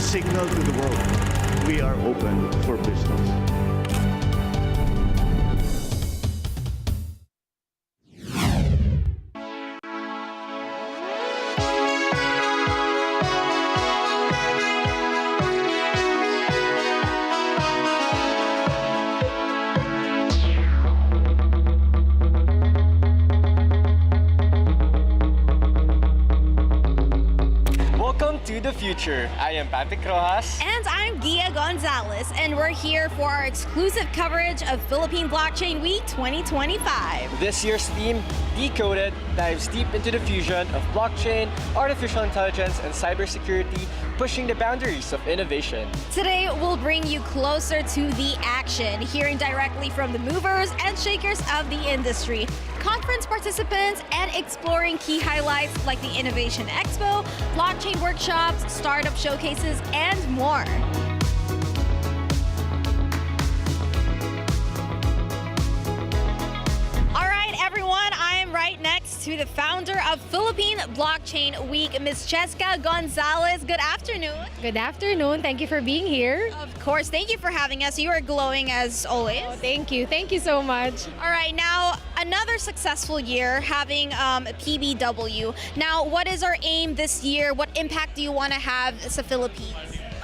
signal to the world we are open for business. To the future. I am Patrick Rojas. And I'm Chezka Gonzales, and we're here for our exclusive coverage of Philippine Blockchain Week 2025. This year's theme, Decoded, dives deep into the fusion of blockchain, artificial intelligence, and cybersecurity, pushing the boundaries of innovation. Today, we'll bring you closer to the action, hearing directly from the movers and shakers of the industry, conference participants, and exploring key highlights like the Innovation Expo, blockchain workshops, startup showcases, and more. Everyone, I am right next to the founder of Philippine Blockchain Week, Ms. Chezka Gonzales. Good afternoon. Good afternoon. Thank you for being here. Of course. Thank you for having us. You are glowing as always. Oh, thank you. Thank you so much. All right. Now, another successful year having PBW. Now, what is our aim this year? What impact do you want to have as the Philippines?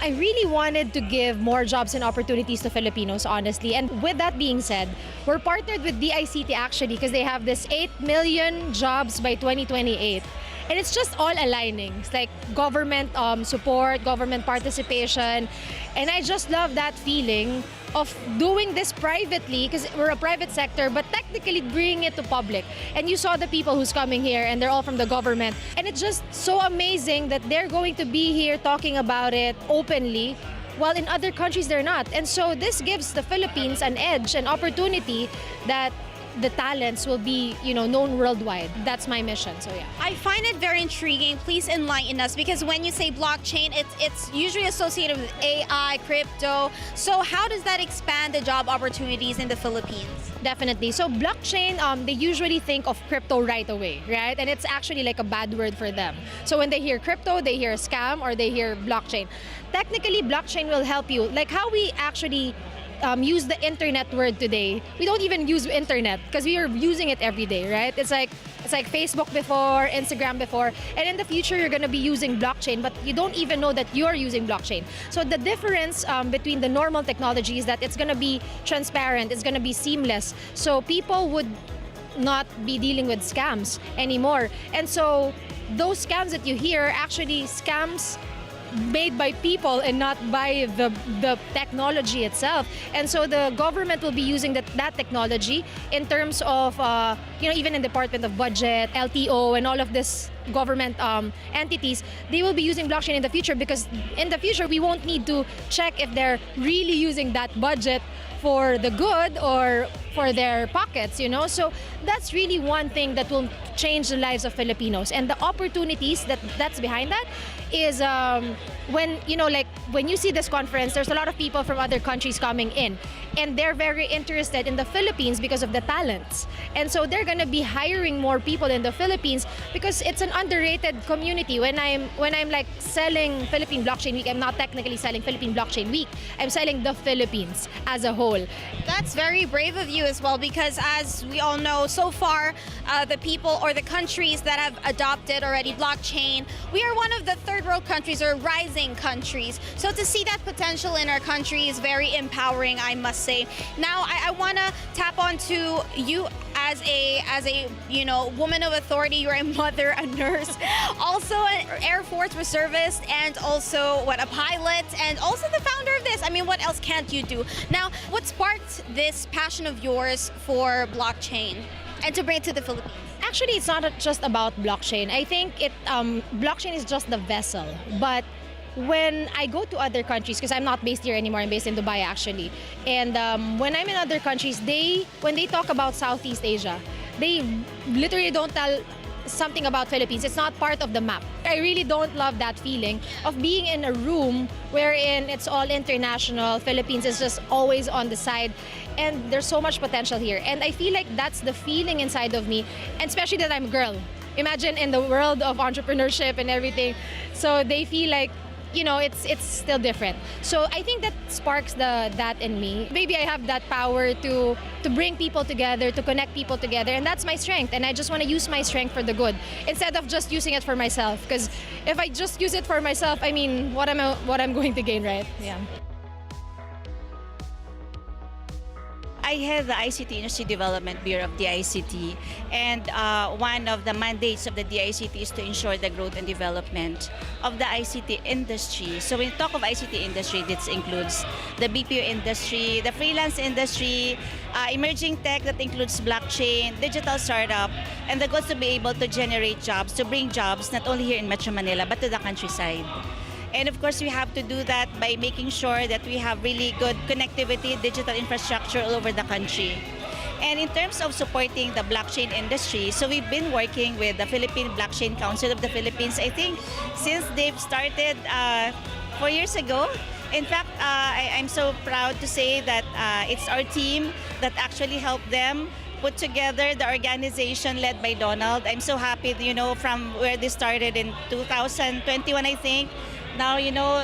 I really wanted to give more jobs and opportunities to Filipinos, honestly. And with that being said, we're partnered with DICT actually because they have this 8 million jobs by 2028. And it's just all aligning. It's like government support, government participation. And I just love that feeling of doing this privately because we're a private sector, but technically bringing it to public. And you saw the people who's coming here and they're all from the government. And it's just so amazing that they're going to be here talking about it openly, while in other countries they're not. And so this gives the Philippines an edge, an opportunity that the talents will be, known worldwide. That's my mission, so yeah. I find it very intriguing. Please enlighten us, because when you say blockchain, it's usually associated with AI, crypto. So how does that expand the job opportunities in the Philippines? Definitely. So blockchain, they usually think of crypto right away, right? And it's actually like a bad word for them. So when they hear crypto, they hear scam or they hear blockchain. Technically, blockchain will help you. Like how we actually use the internet word today. We don't even use internet because we are using it every day, right? It's like Facebook before, Instagram before, and in the future you're going to be using blockchain, but you don't even know that you're using blockchain. So the difference between the normal technology is that it's going to be transparent, it's going to be seamless. So people would not be dealing with scams anymore. And so those scams that you hear are actually scams made by people and not by the technology itself. And so the government will be using that technology in terms of, even in Department of Budget, LTO, and all of this government entities, they will be using blockchain in the future, because in the future we won't need to check if they're really using that budget for the good or for their pockets, So that's really one thing that will change the lives of Filipinos. And the opportunities that's behind that is when you see this conference, there's a lot of people from other countries coming in, and they're very interested in the Philippines because of the talents. And so they're going to be hiring more people in the Philippines because it's an underrated community. When I'm like selling Philippine Blockchain Week, I'm not technically selling Philippine Blockchain Week. I'm selling the Philippines as a whole. That's very brave of you as well, because as we all know, so far, the people or the countries that have adopted already blockchain, we are one of the third world countries or rising countries. So to see that potential in our country is very empowering, I must say. Now, I want to tap onto you as a woman of authority. You're a mother, a nurse, also an Air Force reservist, and also a pilot, and also the founder of this. I mean, what else can't you do? Now, what sparked this passion of yours for blockchain and to bring it to the Philippines? Actually, it's not just about blockchain. I think blockchain is just the vessel. But when I go to other countries, because I'm not based here anymore, I'm based in Dubai actually, and when I'm in other countries, when they talk about Southeast Asia, they literally don't tell something about Philippines. It's not part of the map. I really don't love that feeling of being in a room wherein it's all international. Philippines is just always on the side, and there's so much potential here. And I feel like that's the feeling inside of me, and especially that I'm a girl. Imagine in the world of entrepreneurship and everything. So they feel like it's still different. So I think that sparks that in me. Maybe I have that power to bring people together, to connect people together, and that's my strength. And I just want to use my strength for the good instead of just using it for myself. Because if I just use it for myself, I mean, what I'm going to gain, right? Yeah. I head the ICT Industry Development Bureau of DICT, and one of the mandates of the DICT is to ensure the growth and development of the ICT industry. So when we talk of ICT industry, this includes the BPO industry, the freelance industry, emerging tech that includes blockchain, digital startup, and the goal is to be able to generate jobs, to bring jobs not only here in Metro Manila but to the countryside. And of course, we have to do that by making sure that we have really good connectivity, digital infrastructure all over the country. And in terms of supporting the blockchain industry, so we've been working with the Philippine Blockchain Council of the Philippines, I think, since they've started 4 years ago. In fact, I'm so proud to say that it's our team that actually helped them put together the organization led by Donald. I'm so happy, from where they started in 2021, I think. Now,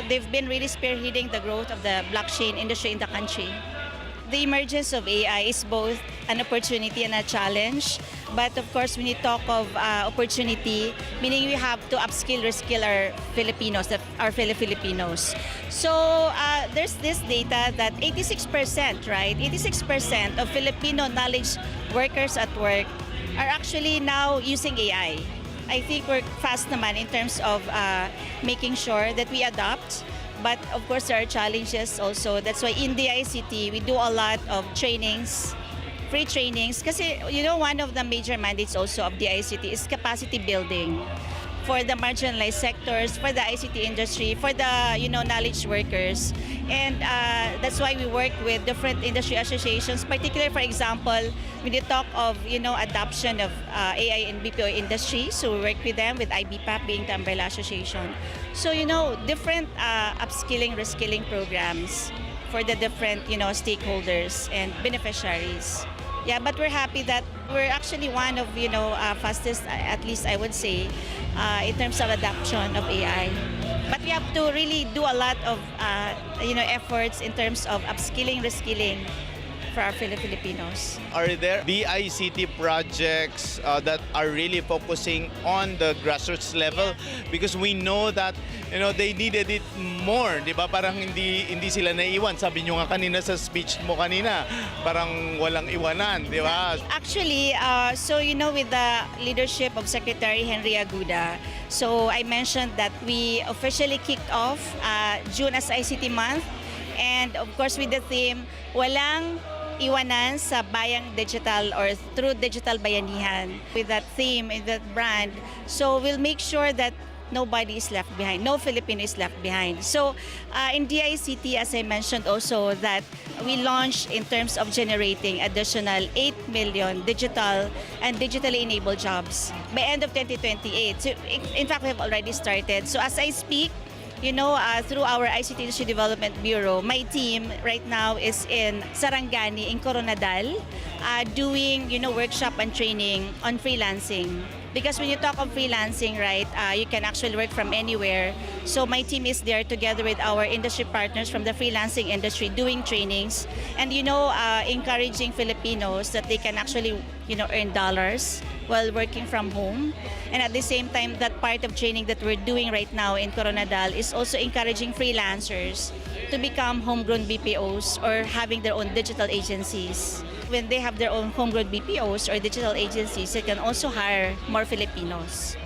they've been really spearheading the growth of the blockchain industry in the country. The emergence of AI is both an opportunity and a challenge. But of course, when you talk of opportunity, meaning we have to upskill, reskill our Filipinos, our fellow Filipinos. So there's this data that 86%, right? 86% of Filipino knowledge workers at work are actually now using AI. I think we're fast naman in terms of making sure that we adopt. But of course, there are challenges also. That's why in the ICT, we do a lot of trainings, free trainings. Kasi, one of the major mandates also of the ICT is capacity building for the marginalized sectors, for the ICT industry, for the, knowledge workers. And that's why we work with different industry associations, particularly, for example, when you talk of, adoption of AI in BPO industry. So we work with them, with IBPAP being the umbrella association. So, different upskilling, reskilling programs for the different, stakeholders and beneficiaries. Yeah, but we're happy that we're actually one of, fastest, at least I would say, in terms of adoption of AI. But we have to really do a lot of, efforts in terms of upskilling, reskilling for our Filipinos. Are there DICT projects that are really focusing on the grassroots level? Because we know that they needed it more, di ba? Parang hindi sila naiwan. Sabi nyo nga kanina sa speech mo kanina, parang walang iwanan, di ba? Actually, with the leadership of Secretary Henry Aguda, so I mentioned that we officially kicked off June as ICT month, and of course with the theme, walang iwanan sa bayang digital or through digital bayanihan. With that theme and that brand, so we'll make sure that nobody is left behind, no Filipino is left behind. So in DICT, as I mentioned also, that we launched in terms of generating additional 8 million digital and digitally enabled jobs by end of 2028. So in fact, we have already started. So as I speak, through our ICT Industry Development Bureau, my team right now is in Sarangani, in Coronadal, doing, workshop and training on freelancing. Because when you talk of freelancing, right, you can actually work from anywhere. So my team is there together with our industry partners from the freelancing industry doing trainings and, encouraging Filipinos that they can actually, earn dollars while working from home. And at the same time, that part of training that we're doing right now in Coronadal is also encouraging freelancers to become homegrown BPOs or having their own digital agencies. When they have their own homegrown BPOs or digital agencies, they can also hire more Filipinos.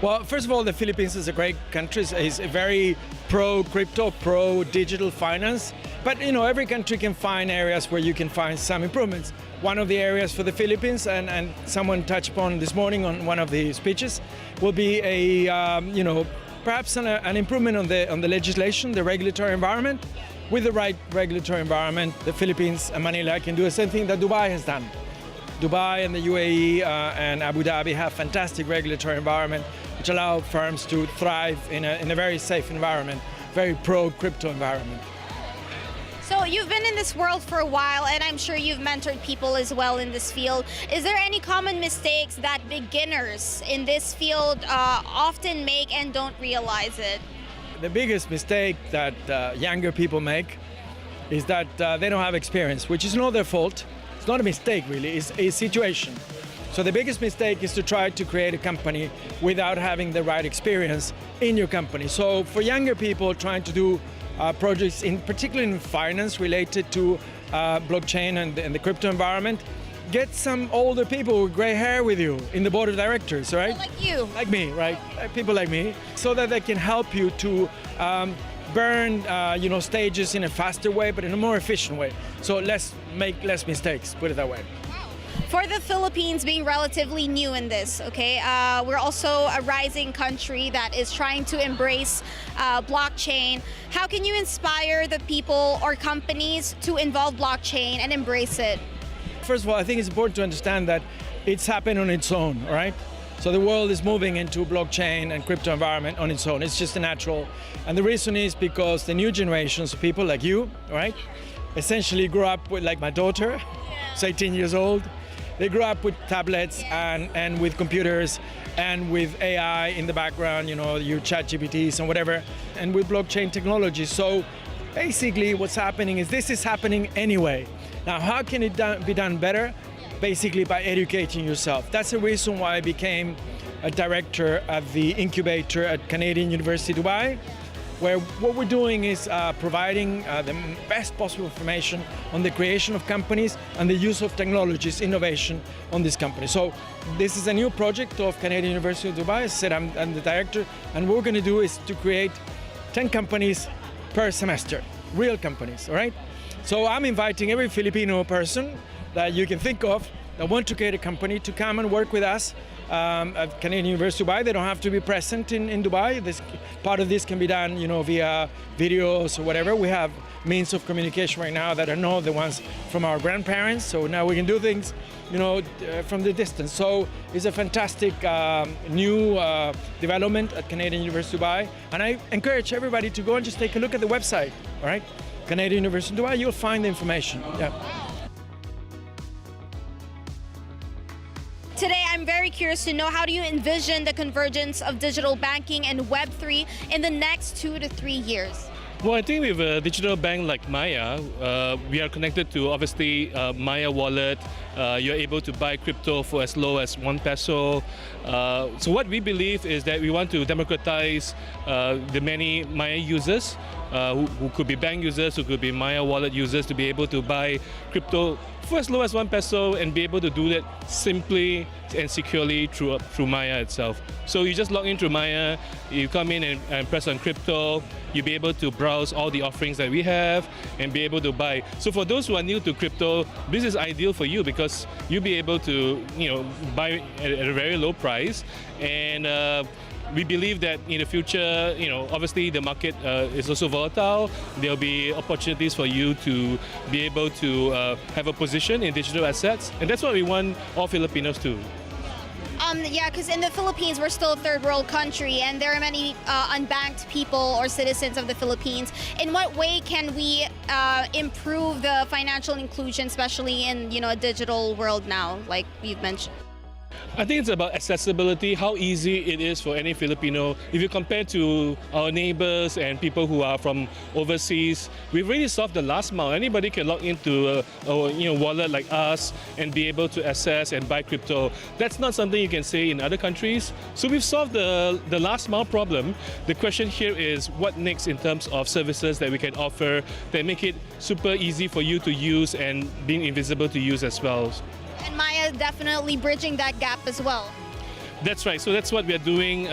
Well, first of all, the Philippines is a great country. It's very pro-crypto, pro-digital finance. But, every country can find areas where you can find some improvements. One of the areas for the Philippines, and someone touched upon this morning on one of the speeches, will be perhaps an improvement on the legislation, the regulatory environment. With the right regulatory environment, the Philippines and Manila can do the same thing that Dubai has done. Dubai and the UAE and Abu Dhabi have fantastic regulatory environment which allow firms to thrive in a very safe environment, very pro-crypto environment. So you've been in this world for a while, and I'm sure you've mentored people as well in this field. Is there any common mistakes that beginners in this field often make and don't realize it? The biggest mistake that younger people make is that they don't have experience, which is not their fault. It's not a mistake, really. It's a situation. So the biggest mistake is to try to create a company without having the right experience in your company. So for younger people trying to do projects, particularly in finance related to blockchain and the crypto environment, get some older people with gray hair with you in the board of directors, right? Like you. Like me, right? People like me, so that they can help you to burn stages in a faster way, but in a more efficient way. So let's make less mistakes, put it that way. For the Philippines being relatively new in this, okay, we're also a rising country that is trying to embrace blockchain. How can you inspire the people or companies to involve blockchain and embrace it? First of all, I think it's important to understand that it's happened on its own, right? So the world is moving into blockchain and crypto environment on its own. It's just a natural. And the reason is because the new generations of people like you, right, essentially grew up with, like my daughter, who's 18 years old. They grew up with tablets and with computers and with AI in the background, your ChatGPTs and whatever, and with blockchain technology. So basically what's happening is this is happening anyway. Now, how can it be done better? Basically by educating yourself. That's the reason why I became a director at the incubator at Canadian University Dubai, where what we're doing is providing the best possible information on the creation of companies and the use of technologies, innovation on this company. So this is a new project of Canadian University of Dubai. As I said, I'm the director, and what we're going to do is to create 10 companies per semester, real companies, all right? So I'm inviting every Filipino person that you can think of that want to create a company to come and work with us at Canadian University Dubai. They don't have to be present in Dubai. Part of this can be done, via videos or whatever. We have means of communication right now that are not the ones from our grandparents. So now we can do things, from the distance. So it's a fantastic new development at Canadian University Dubai. And I encourage everybody to go and just take a look at the website, all right? Canadian University Dubai, you'll find the information. Yeah. Today, I'm very curious to know, how do you envision the convergence of digital banking and Web3 in the next 2 to 3 years? Well, I think with a digital bank like Maya, we are connected to obviously Maya wallet. You're able to buy crypto for as low as 1 peso. So what we believe is that we want to democratize the many Maya users who could be bank users, who could be Maya wallet users, to be able to buy crypto for as low as 1 peso and be able to do that simply and securely through Maya itself. So you just log in through Maya, you come in and press on crypto, you'll be able to browse all the offerings that we have and be able to buy. So for those who are new to crypto, this is ideal for you because you'll be able to buy at a very low price. And we believe that in the future, obviously the market is also volatile. There'll be opportunities for you to be able to have a position in digital assets. And that's what we want all Filipinos to. Yeah, because in the Philippines, we're still a third world country, and there are many unbanked people or citizens of the Philippines. In what way can we improve the financial inclusion, especially in a digital world now, like you've mentioned? I think it's about accessibility, how easy it is for any Filipino. If you compare to our neighbors and people who are from overseas, we've really solved the last mile. Anybody can log into a wallet like us and be able to access and buy crypto. That's not something you can say in other countries. So we've solved the last mile problem. The question here is what next in terms of services that we can offer that make it super easy for you to use and being invisible to use as well. And Maya definitely bridging that gap as well. That's right. So that's what we are doing,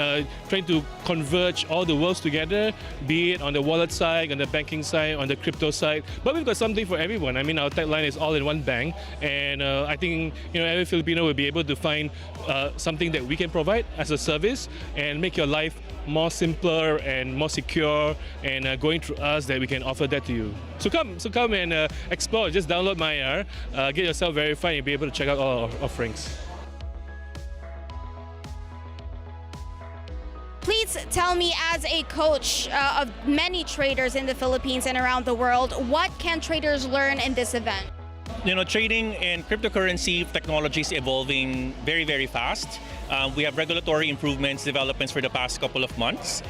trying to converge all the worlds together, be it on the wallet side, on the banking side, on the crypto side. But we've got something for everyone. I mean, our tagline is all in one bank. And I think every Filipino will be able to find something that we can provide as a service and make your life more simpler and more secure, and going through us that we can offer that to you. So come and explore. Just download Maya, get yourself verified, and be able to check out all our offerings. Please please tell me, as a coach of many traders in the Philippines and around the world, what can traders learn in this event? Trading in cryptocurrency technology is evolving very, very fast. We have regulatory improvements, developments for the past couple of months.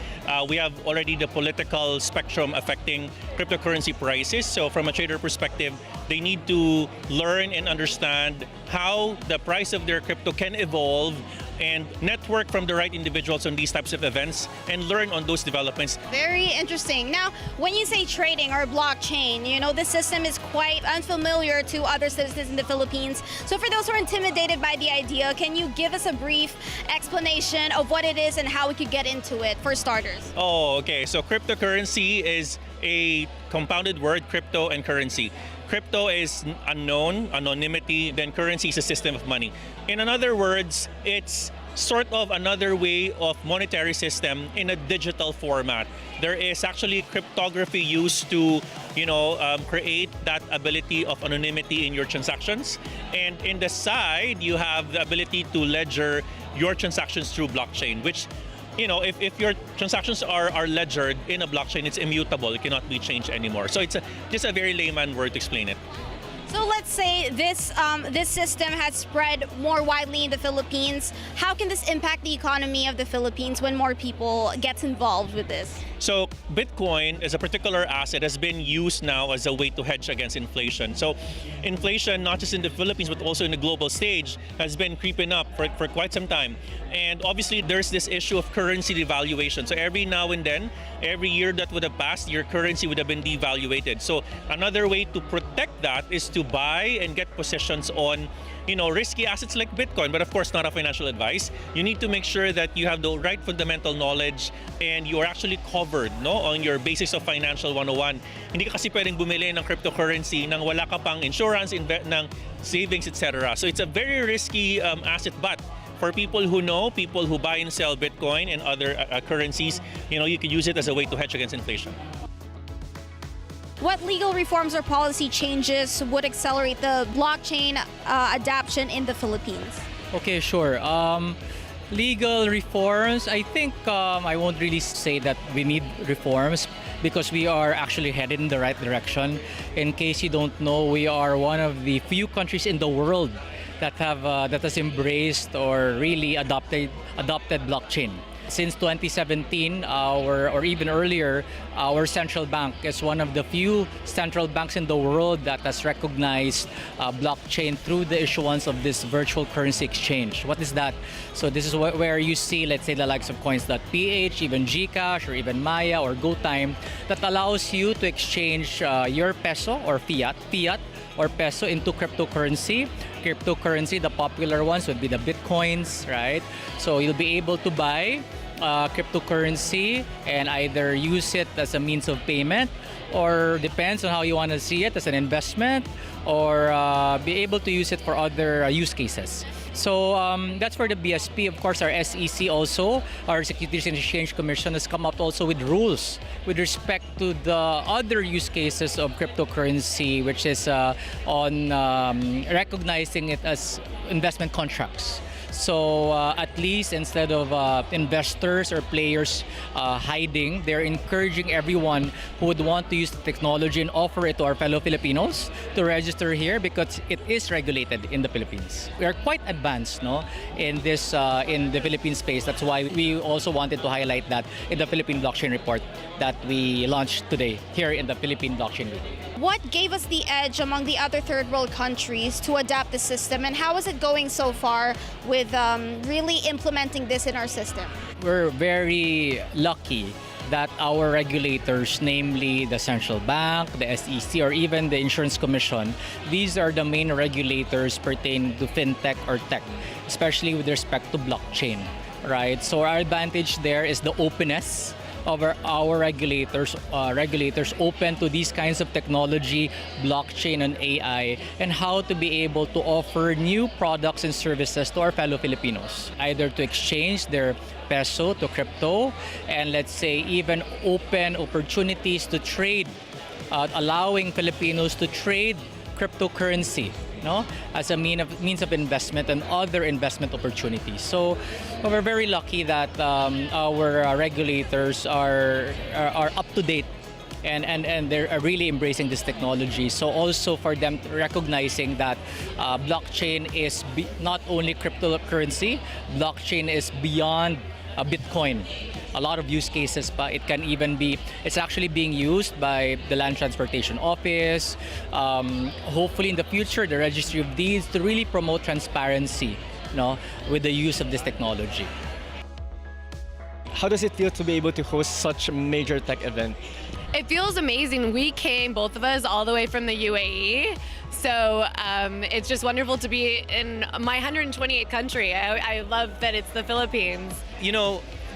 We have already the political spectrum affecting cryptocurrency prices. So from a trader perspective, they need to learn and understand how the price of their crypto can evolve and network from the right individuals on these types of events and learn on those developments. Very interesting. Now, when you say trading or blockchain, this system is quite unfamiliar to other citizens in the Philippines. So for those who are intimidated by the idea, can you give us a brief explanation of what it is and how we could get into it for starters? Oh, okay. So cryptocurrency is a compounded word, crypto and currency. Crypto is unknown, anonymity, then currency is a system of money. In other words, it's sort of another way of monetary system in a digital format. There is actually cryptography used to, create that ability of anonymity in your transactions. And in the side, you have the ability to ledger your transactions through blockchain, which if your transactions are ledgered in a blockchain, it's immutable. It cannot be changed anymore. So it's just a very layman word to explain it. So let's say this system has spread more widely in the Philippines. How can this impact the economy of the Philippines when more people get involved with this? So Bitcoin as a particular asset has been used now as a way to hedge against inflation. So inflation, not just in the Philippines, but also in the global stage, has been creeping up for quite some time. And obviously there's this issue of currency devaluation. So every now and then, every year that would have passed, your currency would have been devaluated. So another way to protect that is to buy and get positions on risky assets like Bitcoin, but of course not a financial advice. You need to make sure that you have the right fundamental knowledge and you are actually covered on your basics of financial 101. Hindi ka kasi pwedeng bumili ng cryptocurrency nang wala ka pang insurance, ng savings, etc. So it's a very risky asset, but for people who know, people who buy and sell Bitcoin and other currencies, you can use it as a way to hedge against inflation. What legal reforms or policy changes would accelerate the blockchain adoption in the Philippines? Okay, sure. Legal reforms, I think I won't really say that we need reforms because we are actually headed in the right direction. In case you don't know, we are one of the few countries in the world that has embraced or really adopted blockchain. Since 2017, or even earlier, our central bank is one of the few central banks in the world that has recognized blockchain through the issuance of this virtual currency exchange. What is that? So this is where you see, let's say, the likes of coins.ph, even GCash, or even Maya or GoTime, that allows you to exchange your peso or fiat or peso into cryptocurrency. Cryptocurrency, the popular ones would be the Bitcoins, right? So you'll be able to buy cryptocurrency and either use it as a means of payment, or depends on how you want to see it, as an investment, or be able to use it for other use cases. So that's for the BSP. Of course, our SEC also, our Securities and Exchange Commission, has come up also with rules with respect to the other use cases of cryptocurrency, which is on recognizing it as investment contracts. So at least instead of investors or players hiding, they're encouraging everyone who would want to use the technology and offer it to our fellow Filipinos to register here because it is regulated in the Philippines. We are quite advanced, in this in the Philippine space. That's why we also wanted to highlight that in the Philippine Blockchain report that we launched today here in the Philippine Blockchain Week. What gave us the edge among the other third world countries to adapt the system, and how is it going so far with really implementing this in our system? We're very lucky that our regulators, namely the Central Bank, the SEC, or even the Insurance Commission, these are the main regulators pertaining to fintech or tech, especially with respect to blockchain, right? So our advantage there is the openness of our regulators open to these kinds of technology, blockchain and AI, and how to be able to offer new products and services to our fellow Filipinos, either to exchange their peso to crypto, and let's say even open opportunities to trade, allowing Filipinos to trade cryptocurrency no, as a means of investment and other investment opportunities. So we're very lucky that our regulators are up to date and they're really embracing this technology. So also for them recognizing that blockchain is not only cryptocurrency, blockchain is beyond Bitcoin. A lot of use cases, but it can even be, it's actually being used by the Land Transportation Office, hopefully in the future, the Registry of Deeds, to really promote transparency, with the use of this technology. How does it feel to be able to host such a major tech event? It feels amazing. We came, both of us, all the way from the UAE. So it's just wonderful to be in my 128th country. I love that it's the Philippines.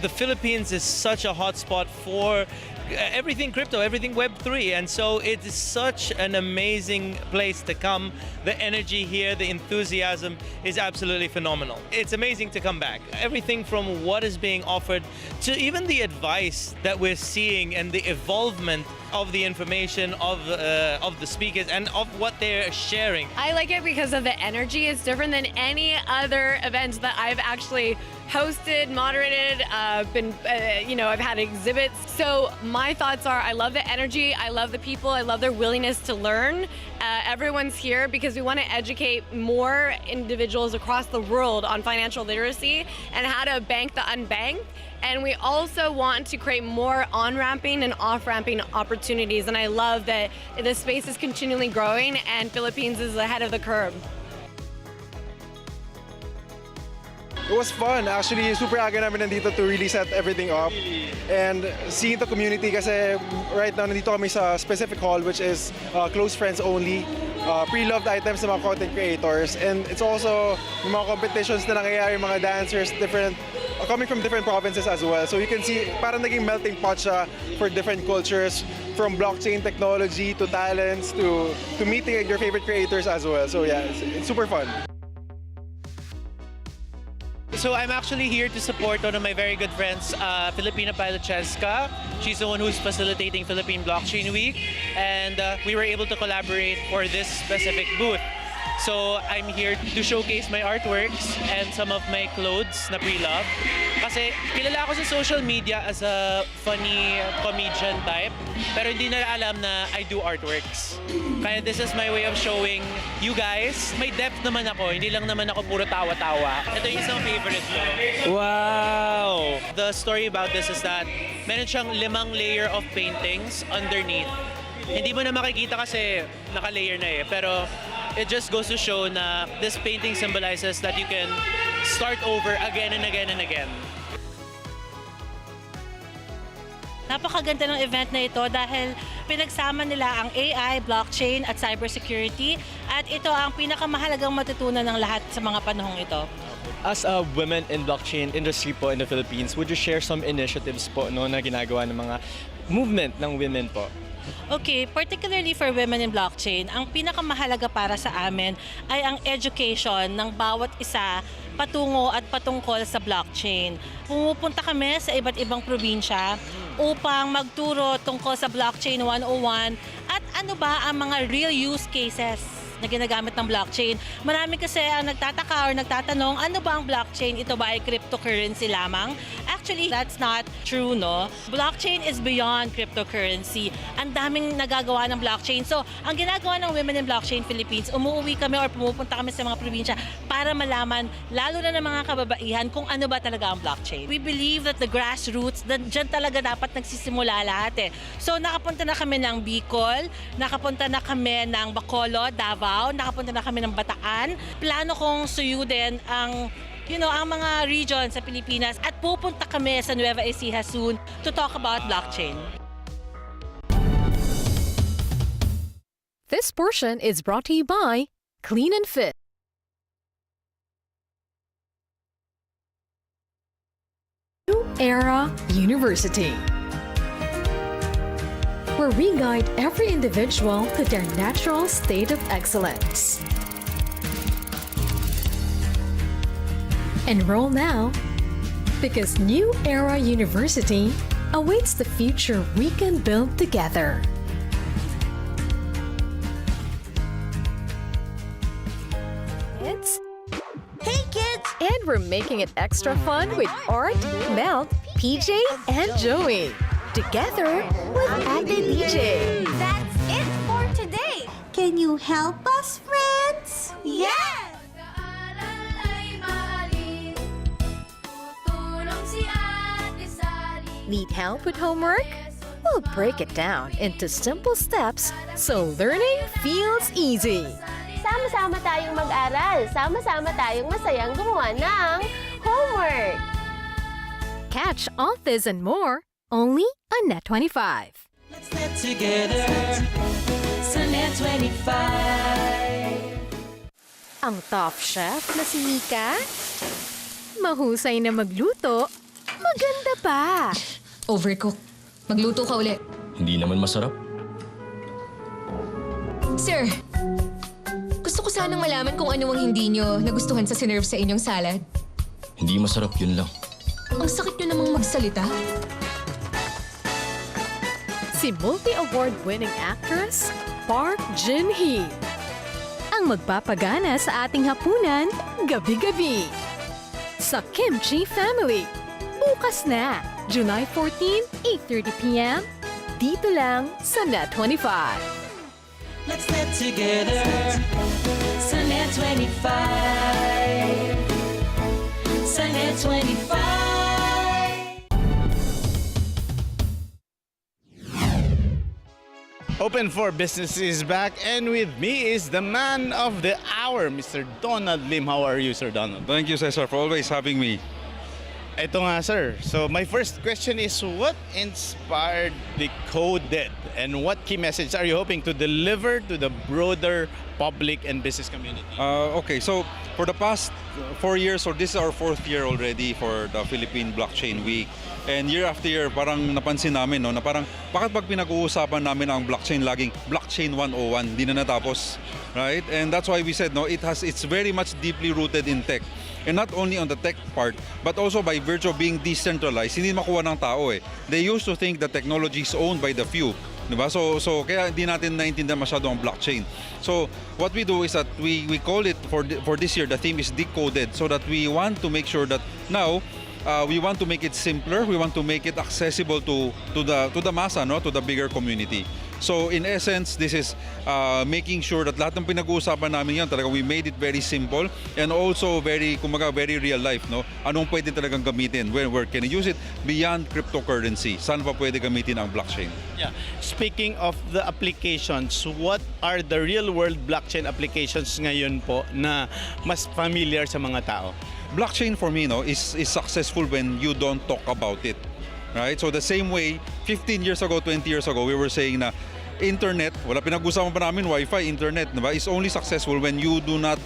The Philippines is such a hotspot for everything crypto, everything Web3, and so it is such an amazing place to come. The energy here, the enthusiasm is absolutely phenomenal. It's amazing to come back. Everything from what is being offered to even the advice that we're seeing and the evolvement of the information of the speakers and of what they're sharing. I like it because of the energy. It's different than any other event that I've actually hosted, moderated, I've had exhibits. So my thoughts are, I love the energy, I love the people, I love their willingness to learn. Everyone's here because we want to educate more individuals across the world on financial literacy and how to bank the unbanked. And we also want to create more on-ramping and off-ramping opportunities. And I love that the space is continually growing and Philippines is ahead of the curve. It was fun. Actually, super aga namin nandito to really set everything up. And seeing the community kasi right now nandito kami sa specific hall which is close friends only. Pre-loved items ng mga content creators. And it's also yung mga competitions na nangyayari, mga dancers, coming from different provinces as well. So you can see parang naging melting pot siya for different cultures, from blockchain technology to talents to meeting your favorite creators as well. So yeah, it's super fun. So I'm actually here to support one of my very good friends, Filipina pilot Chezka. She's the one who's facilitating Philippine Blockchain Week, and we were able to collaborate for this specific booth. So I'm here to showcase my artworks and some of my clothes na pre-love. Kasi kilala ako sa social media as a funny comedian type, pero hindi nila alam na I do artworks. Kaya this is my way of showing you guys, may depth naman ako, hindi lang naman ako puro tawa-tawa. Ito yung isang favorite ko. Wow! The story about this is that meron siyang 5 layer of paintings underneath. Hindi mo na makikita kasi naka-layer na pero it just goes to show na this painting symbolizes that you can start over again and again and again. Napakaganda ng event na ito dahil pinagsama nila ang AI, blockchain at cybersecurity, at ito ang pinakamahalagang matutunan ng lahat sa mga panahong ito. As a women in blockchain industry po in the Philippines, would you share some initiatives po na ginagawa ng mga movement ng women po? Okay, particularly for women in blockchain, ang pinakamahalaga para sa amin ay ang education ng bawat isa patungo at patungkol sa blockchain. Pumupunta kami sa iba't ibang probinsya upang magturo tungkol sa Blockchain 101 at ano ba ang mga real use cases na ginagamit ng blockchain. Marami kasi ang nagtataka or nagtatanong, ano ba ang blockchain? Ito ba ay cryptocurrency lamang? Actually, that's not true, no? Blockchain is beyond cryptocurrency. Ang daming nagagawa ng blockchain. So, ang ginagawa ng Women in Blockchain Philippines, umuwi kami or pumupunta kami sa mga probinsya para malaman, lalo na ng mga kababaihan, kung ano ba talaga ang blockchain. We believe that the grassroots, dyan talaga dapat nagsisimula lahat So, nakapunta na kami ng Bicol, nakapunta na kami ng Bacolod, Davao, nakapunta na kami ng Bataan. Plano kong suyudin ang ang mga region sa Pilipinas at pupunta kami sa Nueva Ecija soon to talk about blockchain. This portion is brought to you by Clean and Fit. New Era University, where we guide every individual to their natural state of excellence. Enroll now, because New Era University awaits the future we can build together. we're making it extra fun with Art, Mel, PJ, and Joey. Together with Ate DJ. That's it for today. Can you help us, friends? Yes! Need help with homework? We'll break it down into simple steps so learning feels easy. Sama-sama tayong mag-aral. Sama-sama tayong masayang gumawa ng homework. Catch all this and more only on Net25. Let's net together sa Net25. Ang top chef na si Mika, mahusay na magluto, maganda pa. Overcook. Magluto ka uli. Hindi naman masarap. Sir, gusto ko sanang malaman kung ano ang hindi nyo nagustuhan sa sinerve sa inyong salad. Hindi masarap, yun lang. Ang sakit nyo namang magsalita. Si multi-award-winning actress, Park Jin-hee. Ang magpapagana sa ating hapunan, gabi-gabi. Sa Kimchi Family. Bukas na, July 14, 8:30 p.m. Dito lang sa Net25. Let's net together sa Net25. Sa Net25. Open for Business is back, and with me is the man of the hour, Mr. Donald Lim. How are you, Sir Donald? Thank you, Cesar, for always having me. Ito nga, sir. So my first question is, what inspired Decoded, and what key message are you hoping to deliver to the broader public and business community? Okay, so for the past 4 years, or this is our 4th year already for the Philippine Blockchain Week. And year after year, parang napansin namin, no, na parang bakit pag pinag-uusapan namin ang blockchain, laging blockchain 101, hindi na natapos, right? And that's why we said, no, it's very much deeply rooted in tech. And not only on the tech part, but also by virtue of being decentralized, hindi makuha ng tao eh. They used to think that technology is owned by the few. Diba? So kaya hindi natin naintindihan masyado ang blockchain. So what we do is that we call it for this year, the theme is Decoded, so that we want to make sure that now we want to make it simpler, we want to make it accessible to the masa, no, to the bigger community. So in essence, this is making sure that lahat ng pinag-uusapan namin yan, talaga we made it very simple and also very, kumaga, very real life, no? Anong pwede talagang gamitin? Where can you use it beyond cryptocurrency? Saan pa pwede gamitin ang blockchain? Yeah. Speaking of the applications, what are the real-world blockchain applications ngayon po na mas familiar sa mga tao? Blockchain for me, no, is successful when you don't talk about it. Right? So the same way, 15 years ago, 20 years ago, we were saying na internet, wala pinag-usapan pa namin, Wi-Fi, internet, diba, is only successful when you do not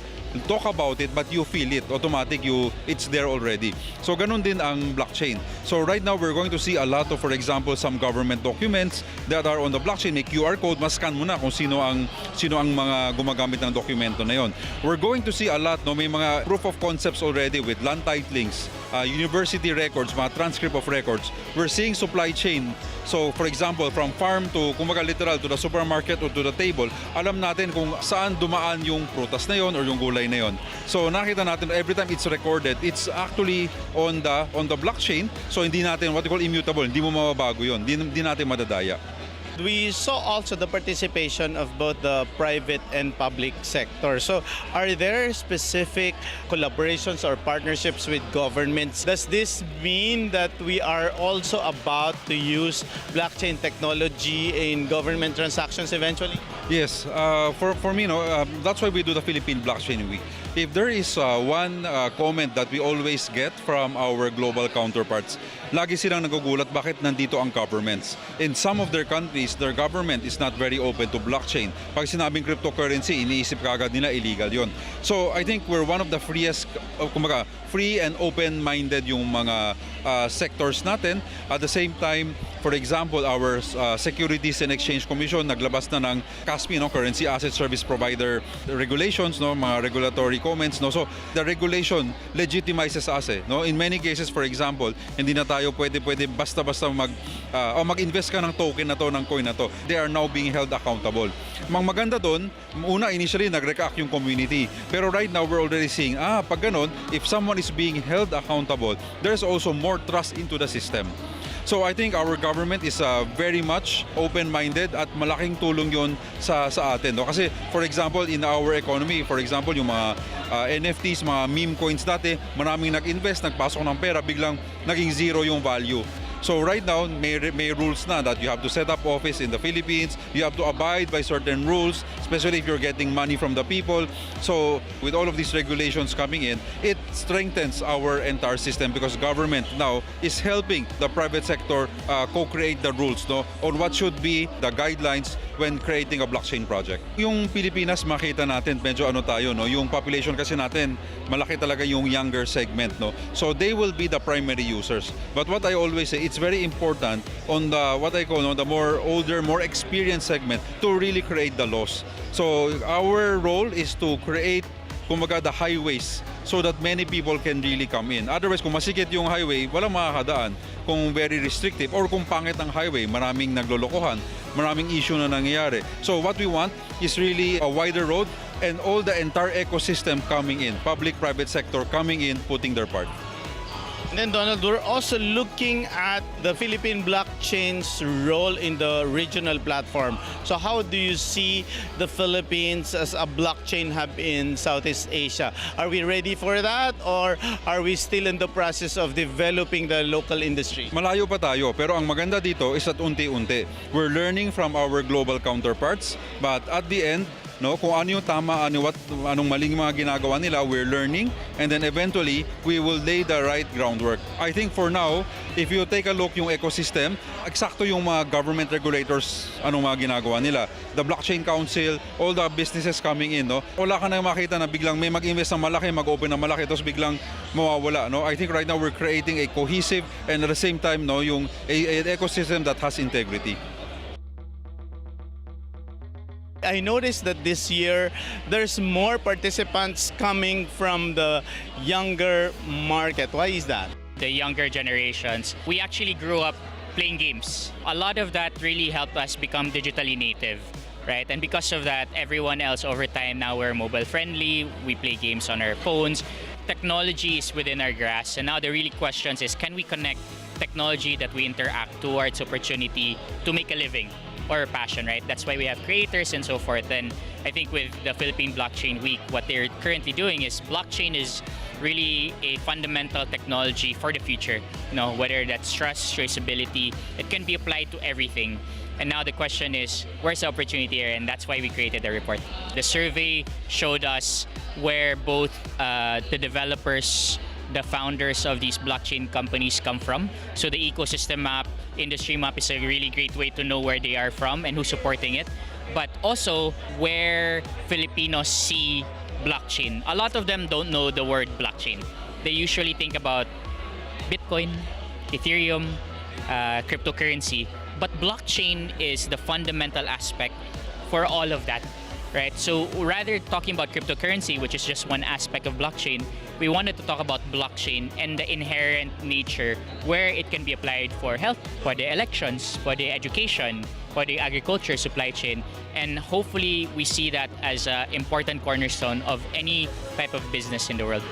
talk about it but you feel it. Automatic, it's there already. So ganun din ang blockchain. So right now, we're going to see a lot of, for example, some government documents that are on the blockchain. May QR code, mas-scan mo na kung sino ang mga gumagamit ng dokumento na yon. We're going to see a lot, no, may mga proof of concepts already with land titlings, university records, mga transcript of records. We're seeing supply chain. So for example, from farm to, kumaga literal, to the supermarket or to the table, alam natin kung saan dumaan yung prutas na yon or yung gulay na yon. So nakita natin every time it's recorded, it's actually on the blockchain. So hindi natin what we call immutable, hindi mo mababago yon, hindi natin madadaya. We saw also the participation of both the private and public sector. So are there specific collaborations or partnerships with governments? Does this mean that we are also about to use blockchain technology in government transactions eventually? Yes, for me, no, that's why we do the Philippine Blockchain Week. If there is one comment that we always get from our global counterparts, lagi silang nagugulat bakit nandito ang governments. In some of their countries, their government is not very open to blockchain. Pag sinabing cryptocurrency, iniisip kagad nila illegal yon. So I think we're one of the freest, kumaga, free and open-minded yung mga sectors natin. At the same time, for example, our Securities and Exchange Commission naglabas na ng CASP, no, Currency Asset Service Provider regulations, no, mga regulatory comments, no. So the regulation legitimizes us, no. In many cases, for example, hindi na tayo pwede basta-basta mag-invest ka ng token na to, ng coin na to. They are now being held accountable. Mang maganda doon, una initially nag-react yung community. Pero right now we're already seeing, pag ganun, if someone is being held accountable, there's also more trust into the system. So I think our government is very much open-minded at malaking tulong yon sa atin. No? Kasi for example, in our economy, for example, yung mga NFTs, mga meme coins dati, maraming nag-invest, nagpasok ng pera, biglang naging zero yung value. So right now, may rules na that you have to set up office in the Philippines, you have to abide by certain rules, especially if you're getting money from the people. So with all of these regulations coming in, it strengthens our entire system because government now is helping the private sector co-create the rules, no, on what should be the guidelines when creating a blockchain project. Yung Pilipinas, makita natin medyo ano tayo, no, yung population kasi natin malaki talaga yung younger segment, no. So they will be the primary users. But what I always say, it's very important on the what I call the more older, more experienced segment to really create the laws. So our role is to create kumbaga the highways so that many people can really come in. Otherwise, kung masikip yung highway, walang makakadaan. Kung very restrictive or kung pangit ang highway, maraming naglolokohan, maraming issue na nangyayari. So what we want is really a wider road and all the entire ecosystem coming in, public-private sector coming in, putting their part. And then Donald, we're also looking at the Philippine blockchain's role in the regional platform. So how do you see the Philippines as a blockchain hub in Southeast Asia? Are we ready for that or are we still in the process of developing the local industry? Malayo pa tayo, pero ang maganda dito is at unti-unti. We're learning from our global counterparts, but at the end, no, kung ano yung tama, anong maling mga ginagawa nila, we're learning, and then eventually we will lay the right groundwork. I think for now, if you take a look yung ecosystem, eksakto yung mga government regulators anong mga ginagawa nila. The Blockchain Council, all the businesses coming in, no. Wala ka nang makita na biglang may mag-invest ng malaki, mag-open ng malaki, tapos biglang mawawala, no. I think right now we're creating a cohesive and at the same time, no, yung an ecosystem that has integrity. I noticed that this year there's more participants coming from the younger market. Why is that? The younger generations, we actually grew up playing games. A lot of that really helped us become digitally native, right? And because of that, everyone else over time now we're mobile friendly, we play games on our phones. Technology is within our grasp, and now the really questions is, can we connect technology that we interact towards opportunity to make a living? Or passion, right? That's why we have creators and so forth. And I think with the Philippine Blockchain Week, what they're currently doing is blockchain is really a fundamental technology for the future. You know, whether that's trust, traceability, it can be applied to everything. And now the question is, where's the opportunity here? And that's why we created the report. The survey showed us where both the developers, the founders of these blockchain companies come from. So the ecosystem map, industry map is a really great way to know where they are from and who's supporting it. But also where Filipinos see blockchain. A lot of them don't know the word blockchain. They usually think about Bitcoin, Ethereum, cryptocurrency. But blockchain is the fundamental aspect for all of that. Right? So rather talking about cryptocurrency, which is just one aspect of blockchain, we wanted to talk about blockchain and the inherent nature where it can be applied for health, for the elections, for the education, for the agriculture supply chain. And hopefully we see that as an important cornerstone of any type of business in the world.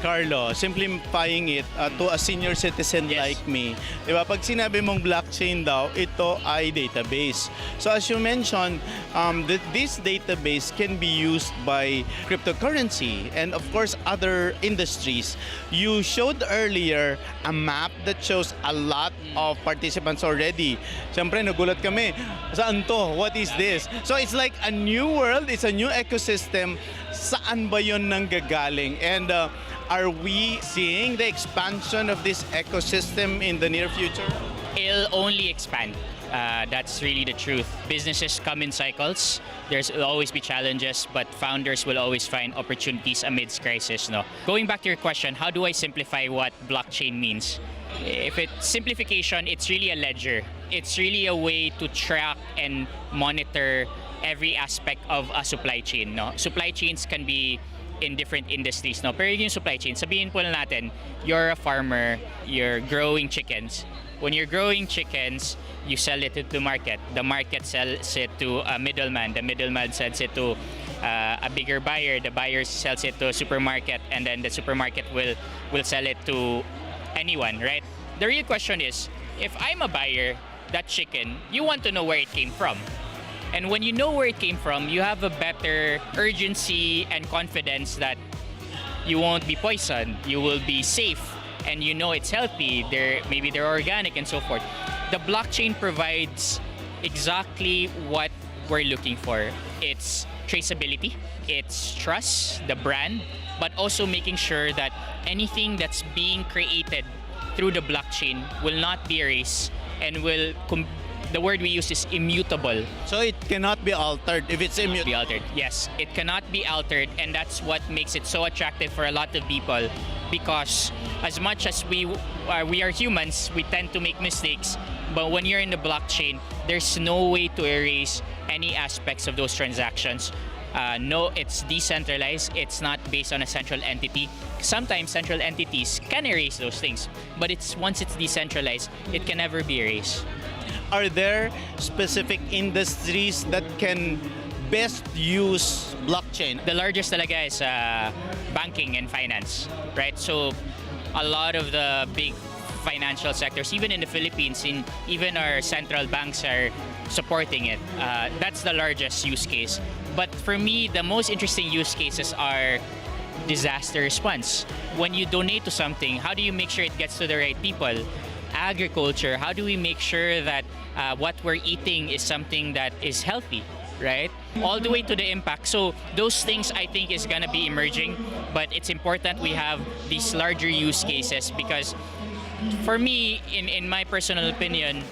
Carlo, simplifying it to a senior citizen like me, diba? Pag sinabi mong blockchain daw, ito ay database. So as you mentioned, this database can be used by cryptocurrency and of course other industries. You showed earlier a map that shows a lot of participants already. Siyempre, nagulat kami. Saan to? What is this? So it's like a new world, it's a new ecosystem. Saan ba yun nanggagaling? And are we seeing the expansion of this ecosystem in the near future? It'll only expand. That's really the truth. Businesses come in cycles. Will always be challenges, but founders will always find opportunities amidst crisis. No? Going back to your question, how do I simplify what blockchain means? If it's simplification, it's really a ledger. It's really a way to track and monitor every aspect of a supply chain. No? Supply chains can be in different industries, no? Pero yung supply chain, sabihin po na natin, you're a farmer, you're growing chickens. When you're growing chickens, you sell it to the market. The market sells it to a middleman. The middleman sells it to a bigger buyer, the buyer sells it to a supermarket, and then the supermarket will sell it to anyone, right? The real question is, if I'm a buyer, that chicken, you want to know where it came from. And when you know where it came from, you have a better urgency and confidence that you won't be poisoned, you will be safe, and you know it's healthy, maybe they're organic and so forth. The blockchain provides exactly what we're looking for. It's traceability, it's trust, the brand, but also making sure that anything that's being created through the blockchain will not be erased and the word we use is immutable. So it cannot be altered if it's immutable. Be altered. Yes, it cannot be altered, and that's what makes it so attractive for a lot of people. Because as much as we are humans, we tend to make mistakes. But when you're in the blockchain, there's no way to erase any aspects of those transactions. No, it's decentralized. It's not based on a central entity. Sometimes central entities can erase those things, but once it's decentralized, it can never be erased. Are there specific industries that can best use blockchain? The largest talaga is banking and finance, right? So a lot of the big financial sectors, even in the Philippines, even our central banks are supporting it. That's the largest use case. But for me, the most interesting use cases are disaster response. When you donate to something, how do you make sure it gets to the right people? Agriculture, how do we make sure that what we're eating is something that is healthy, right? All the way to the impact. So those things I think is gonna be emerging, but it's important we have these larger use cases because for me, in my personal opinion,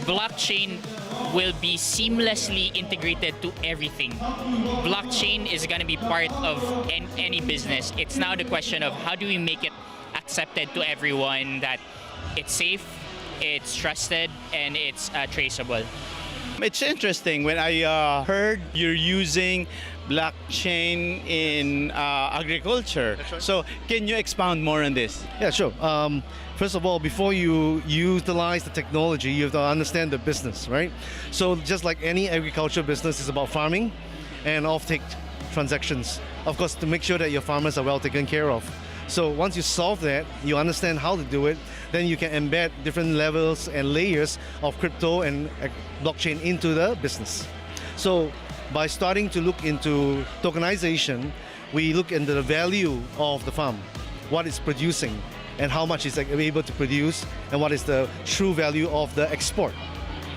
blockchain will be seamlessly integrated to everything. Blockchain is going to be part of any business. It's now the question of how do we make it accepted to everyone that it's safe, it's trusted, and it's traceable. It's interesting when I heard you're using blockchain in agriculture. Right. So can you expound more on this? Yeah, sure. First of all, before you utilize the technology, you have to understand the business, right? So just like any agriculture business, is about farming and offtake transactions. Of course, to make sure that your farmers are well taken care of. So once you solve that, you understand how to do it, then you can embed different levels and layers of crypto and blockchain into the business. So by starting to look into tokenization, we look into the value of the farm, what it's producing, and how much it's able to produce, and what is the true value of the export.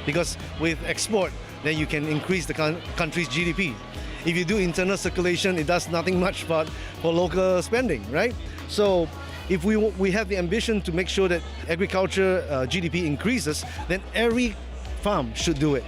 Because with export, then you can increase the country's GDP. If you do internal circulation, it does nothing much but for local spending, right? So if we have the ambition to make sure that agriculture GDP increases, then every farm should do it,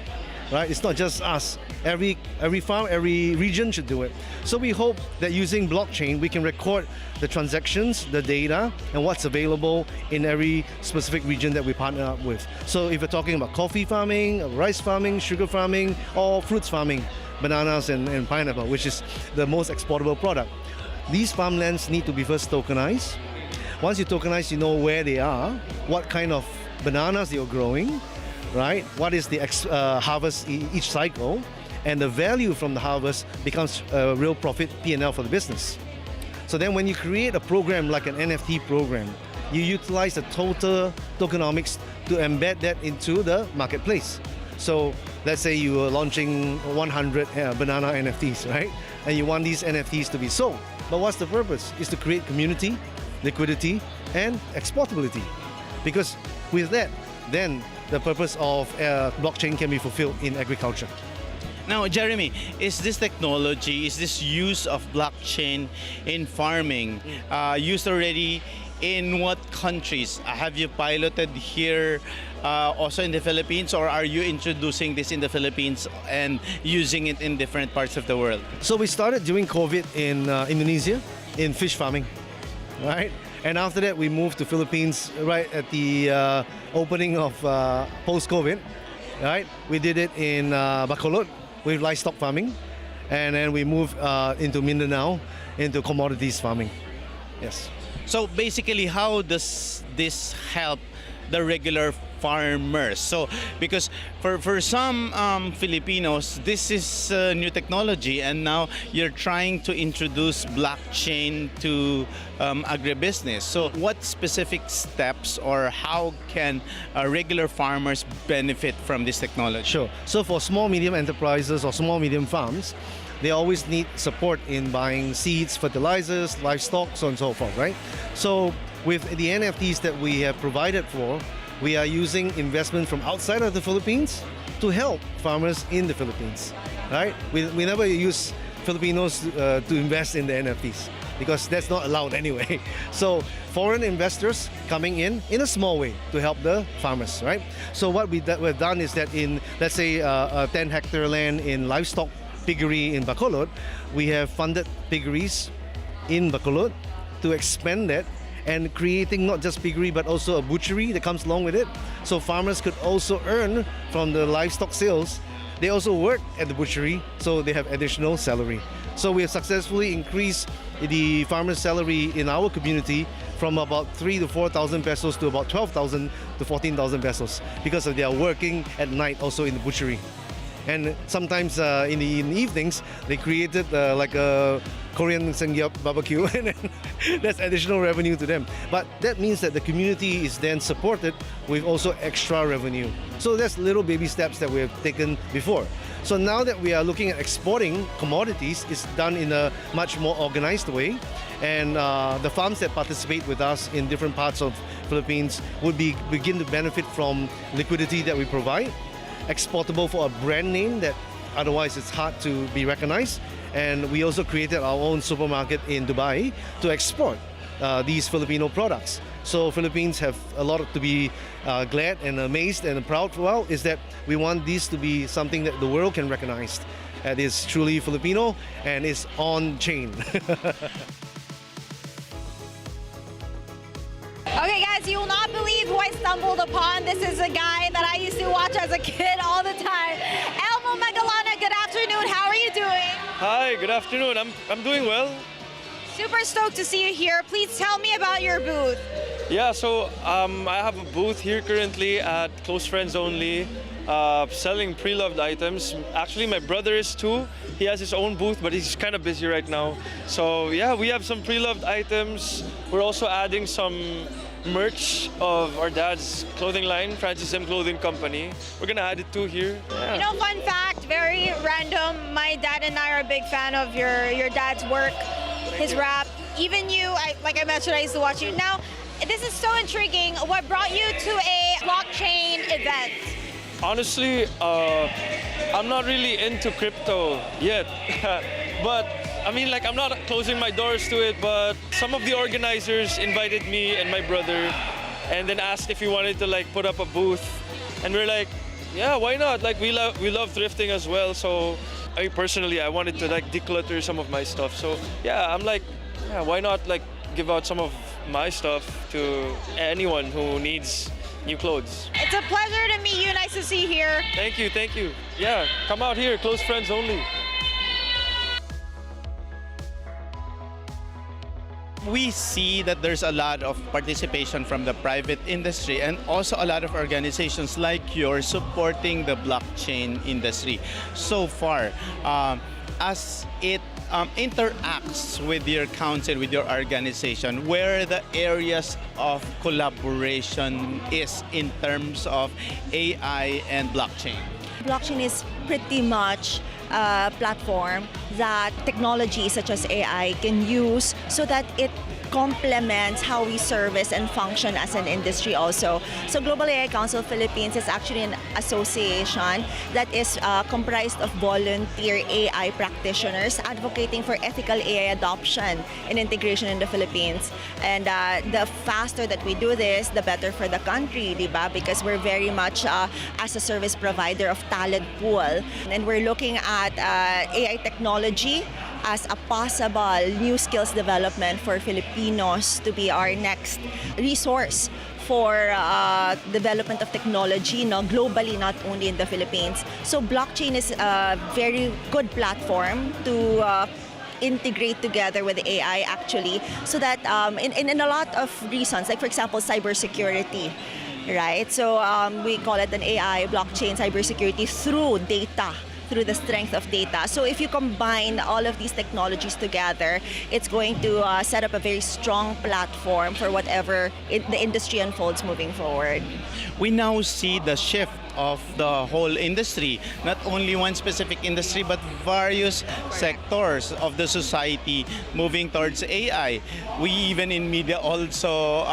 right? It's not just us. Every farm, every region should do it. So we hope that using blockchain, we can record the transactions, the data, and what's available in every specific region that we partner up with. So if we're talking about coffee farming, rice farming, sugar farming, or fruits farming, bananas and pineapple, which is the most exportable product, these farmlands need to be first tokenized. Once you tokenize, you know where they are, what kind of bananas you're growing, right? What is the harvest each cycle, and the value from the harvest becomes a real profit P&L for the business. So then when you create a program like an NFT program, you utilize the total tokenomics to embed that into the marketplace. So let's say you are launching 100 banana NFTs, right? And you want these NFTs to be sold. But what's the purpose? Is to create community, liquidity, and exportability. Because with that, then the purpose of blockchain can be fulfilled in agriculture. Now, Jeremy, is this technology, is this use of blockchain in farming used already in what countries? Have you piloted here also in the Philippines, or are you introducing this in the Philippines and using it in different parts of the world? So we started during COVID in Indonesia, in fish farming, right? And after that, we moved to Philippines right at the opening of post-COVID, right? We did it in Bacolod with livestock farming, and then we moved into Mindanao into commodities farming. Yes. So basically, how does this help the regular farmers. So because for some Filipinos, this is new technology, and now you're trying to introduce blockchain to agribusiness. So what specific steps or how can regular farmers benefit from this technology? Sure. So for small medium enterprises or small medium farms, they always need support in buying seeds, fertilizers, livestock, so on and so forth, right? So with the NFTs that we have provided for, we are using investment from outside of the Philippines to help farmers in the Philippines, right? We never use Filipinos to invest in the NFTs because that's not allowed anyway. So foreign investors coming in a small way to help the farmers, right? So what we've done is that in, let's say, a 10-hectare land in livestock piggery in Bacolod, we have funded piggeries in Bacolod to expand that and creating not just piggery but also a butchery that comes along with it. So farmers could also earn from the livestock sales. They also work at the butchery, so they have additional salary. So we have successfully increased the farmer's salary in our community from about 3,000 to 4,000 pesos to about 12,000 to 14,000 pesos because of their working at night also in the butchery. And sometimes in the evenings, they created like a Korean Sengyup barbecue, and then that's additional revenue to them. But that means that the community is then supported with also extra revenue. So that's little baby steps that we have taken before. So now that we are looking at exporting commodities, it's done in a much more organized way. And the farms that participate with us in different parts of Philippines would begin to benefit from liquidity that we provide, exportable for a brand name that otherwise it's hard to be recognized. And we also created our own supermarket in Dubai to export these Filipino products. So Philippines have a lot to be glad and amazed and proud for, is that we want this to be something that the world can recognize that is truly Filipino and is on chain. Okay guys, you will not believe who I stumbled upon. This is a guy that I used to watch as a kid all the time. Elmo, good afternoon. How are you doing? Hi, good afternoon. I'm doing well. Super stoked to see you here. Please tell me about your booth. Yeah, so I have a booth here currently at Close Friends Only, selling pre-loved items. Actually, my brother is too. He has his own booth, but he's kind of busy right now. So yeah, we have some pre-loved items. We're also adding some merch of our dad's clothing line, Francis M Clothing Company. We're gonna add it too here. Yeah. You know, fun fact, very random. My dad and I are a big fan of your dad's work, his rap. Even you, like I mentioned, I used to watch you. Now, this is so intriguing. What brought you to a blockchain event? Honestly, I'm not really into crypto yet, but I mean, like, I'm not closing my doors to it, but some of the organizers invited me and my brother and then asked if we wanted to like put up a booth, and we're like, yeah, why not? Like, we love thrifting as well, so I personally, I wanted to like declutter some of my stuff. So yeah, I'm like, yeah, why not like give out some of my stuff to anyone who needs new clothes. It's a pleasure to meet you. Nice to see you here. Thank you, thank you. Yeah, come out here, Close Friends Only. We see that there's a lot of participation from the private industry and also a lot of organizations like yours supporting the blockchain industry. So far, as it interacts with your council, with your organization, where the areas of collaboration is in terms of AI and blockchain? Blockchain is pretty much a platform that technology such as AI can use so that it complements how we service and function as an industry also. So Global AI Council Philippines is actually an association that is comprised of volunteer AI practitioners advocating for ethical AI adoption and integration in the Philippines. And the faster that we do this, the better for the country, diba? Because we're very much as a service provider of talent pool. And we're looking at AI technology as a possible new skills development for Filipinos to be our next resource for development of technology, globally, not only in the Philippines. So blockchain is a very good platform to integrate together with AI actually, so that in a lot of reasons, like for example, cybersecurity. right? So we call it an AI, blockchain, cybersecurity through data, through the strength of data. So if you combine all of these technologies together, it's going to set up a very strong platform for whatever the industry unfolds moving forward. We now see the shift of the whole industry, not only one specific industry, but various sectors of the society moving towards AI. We even in media also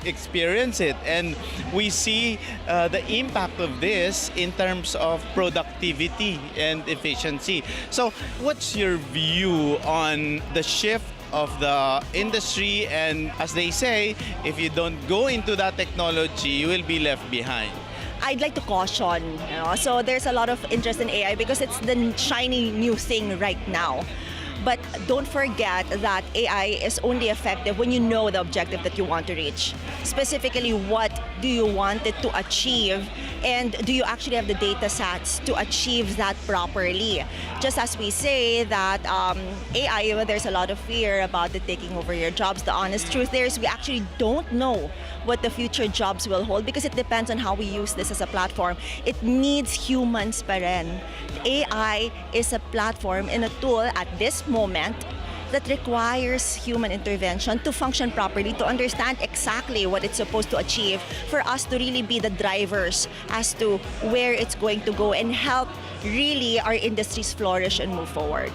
experience it, and we see the impact of this in terms of productivity and efficiency. So what's your view on the shift of the industry? And as they say, if you don't go into that technology, you will be left behind. I'd like to caution, so there's a lot of interest in AI because it's the shiny new thing right now. But don't forget that AI is only effective when you know the objective that you want to reach. Specifically, what do you want it to achieve, and do you actually have the data sets to achieve that properly? Just as we say that AI, there's a lot of fear about it taking over your jobs. The honest truth there is we actually don't know what the future jobs will hold because it depends on how we use this as a platform. It needs humans pa rin. AI is a platform and a tool at this moment that requires human intervention to function properly, to understand exactly what it's supposed to achieve, for us to really be the drivers as to where it's going to go and help really our industries flourish and move forward.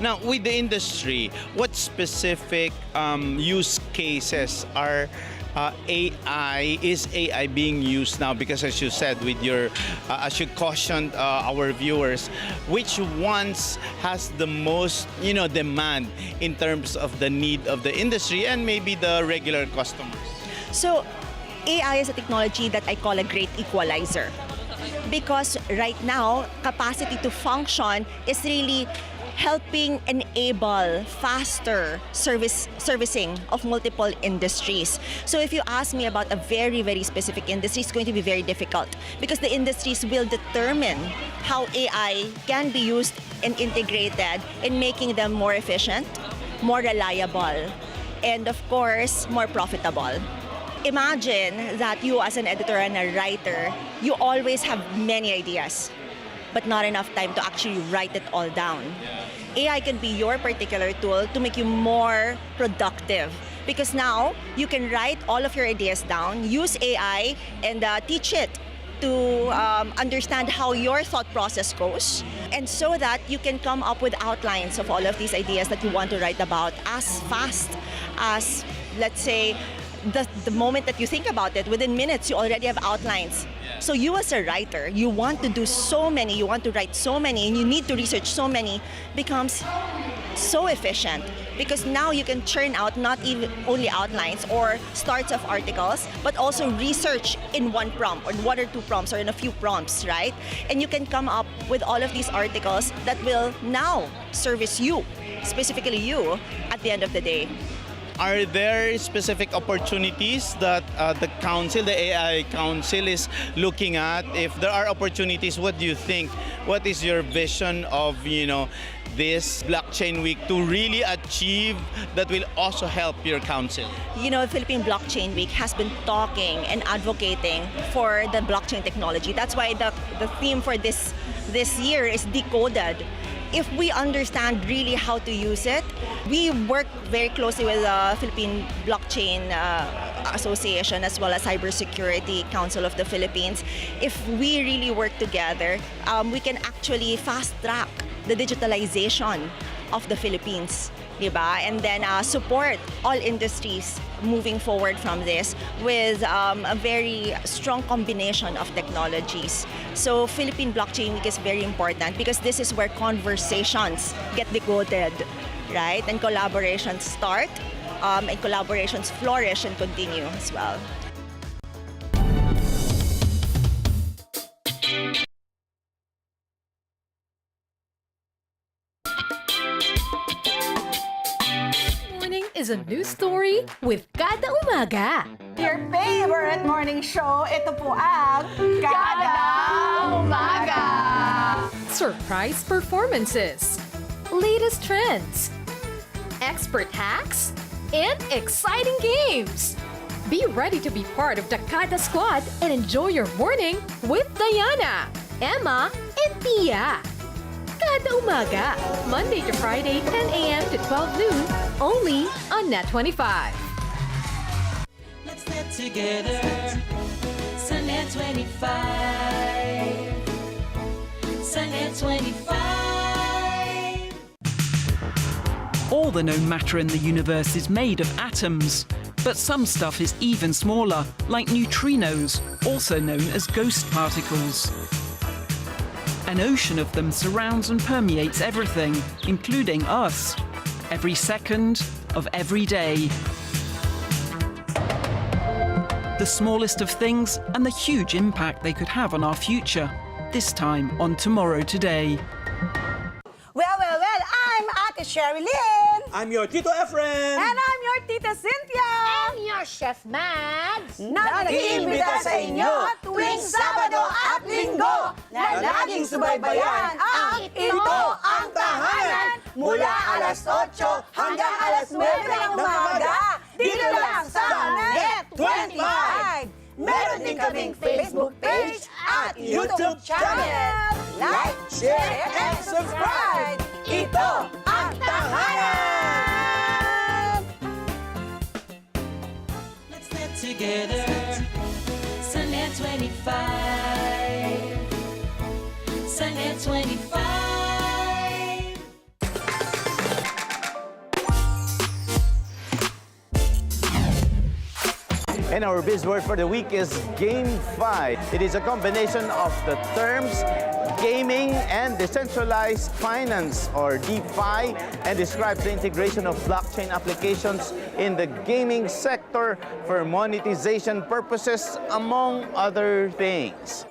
Now, with the industry, what specific use cases are is AI being used now? Because as you said, with your, as you cautioned our viewers, which ones has the most, demand in terms of the need of the industry and maybe the regular customers? So, AI is a technology that I call a great equalizer. Because right now, capacity to function is really helping enable faster servicing of multiple industries. So if you ask me about a very, very specific industry, it's going to be very difficult because the industries will determine how AI can be used and integrated in making them more efficient, more reliable, and of course, more profitable. Imagine that you as an editor and a writer, you always have many ideas, but not enough time to actually write it all down. AI can be your particular tool to make you more productive because now you can write all of your ideas down, use AI, and teach it to understand how your thought process goes, and so that you can come up with outlines of all of these ideas that you want to write about as fast as, let's say, the moment that you think about it, within minutes, you already have outlines. So you as a writer, you want to do so many, you want to write so many, and you need to research so many, becomes so efficient because now you can churn out not even only outlines or starts of articles, but also research in one prompt or one or two prompts or in a few prompts, right? And you can come up with all of these articles that will now service you, specifically you, at the end of the day. Are there specific opportunities that the council, the AI council, is looking at? If there are opportunities, what do you think? What is your vision of, this blockchain week to really achieve that will also help your council? Philippine Blockchain Week has been talking and advocating for the blockchain technology. That's why the theme for this year is Decoded. If we understand really how to use it, we work very closely with the Philippine Blockchain Association as well as Cybersecurity Council of the Philippines. If we really work together, we can actually fast-track the digitalization of the Philippines, diba? And then support all industries moving forward from this with a very strong combination of technologies. So Philippine Blockchain Week is very important because this is where conversations get decoded, right? And collaborations start, and collaborations flourish and continue as well. Is a news story with Kada Umaga. Your favorite morning show, ito po ang Kada Umaga. Surprise performances, latest trends, expert hacks, and exciting games. Be ready to be part of the Kada Squad and enjoy your morning with Diana, Emma, and Pia. Kada Umaga, Monday to Friday, 10 a.m. to 12 noon, only on Net 25. Let's get together. Sunnet 25. Sunnet 25. All the known matter in the universe is made of atoms. But some stuff is even smaller, like neutrinos, also known as ghost particles. An ocean of them surrounds and permeates everything, including us, every second of every day. The smallest of things and the huge impact they could have on our future, this time on Tomorrow Today. Well, I'm Ate Sherry Lynn. I'm your Tito Efren. And I'm your Tita Cynthia. And your Chef Mads. Nag-iimbita sa inyo tuwing Sabado at Linggo na laging subaybayan ang Ito ang Tahanan mula alas 8 hanggang alas 9 ng umaga dito lang sa Net 25. Meron din kaming Facebook page at YouTube channel. Like, share, and subscribe. Ito ang Tahanan! Let's get together. Sunnet 25. Sunnet 25. And our biz word for the week is GameFi. It is a combination of the terms gaming and decentralized finance, or DeFi, and describes the integration of blockchain applications in the gaming sector for monetization purposes, among other things.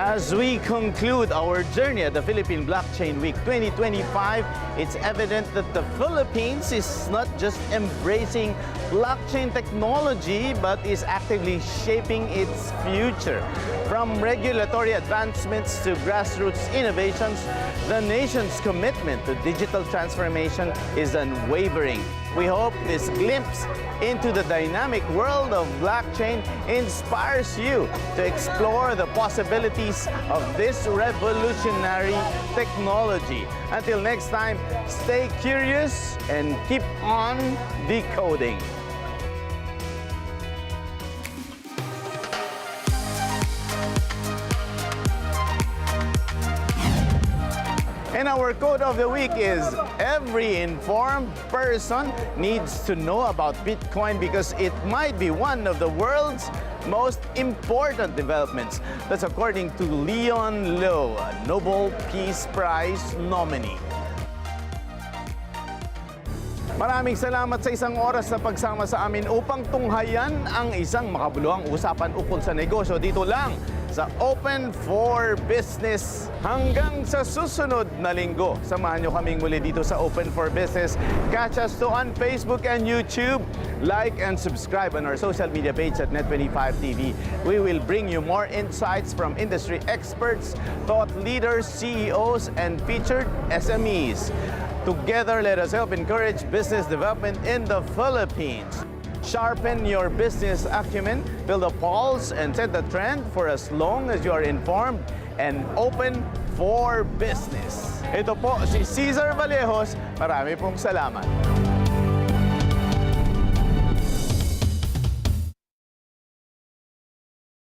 As we conclude our journey at the Philippine Blockchain Week 2025, it's evident that the Philippines is not just embracing blockchain technology, but is actively shaping its future. From regulatory advancements to grassroots innovations, the nation's commitment to digital transformation is unwavering. We hope this glimpse into the dynamic world of blockchain inspires you to explore the possibilities of this revolutionary technology. Until next time, stay curious and keep on decoding. And our quote of the week is, every informed person needs to know about Bitcoin because it might be one of the world's most important developments. That's according to Leon Lo, a Nobel Peace Prize nominee. Maraming salamat sa isang oras na pagsama sa amin upang tunghayan ang isang makabuluhang usapan ukol sa negosyo dito lang sa Open for Business. Hanggang sa susunod na linggo, samahan nyo kaming muli dito sa Open for Business. Catch us too on Facebook and YouTube. Like and subscribe on our social media page at Net25 TV. We will bring you more insights from industry experts, thought leaders, CEOs, and featured SMEs. Together, let us help encourage business development in the Philippines. Sharpen your business acumen, build a pulse, and set the trend for as long as you are informed and open for business. Ito po si Cesar Vallejos. Marami pong salamat.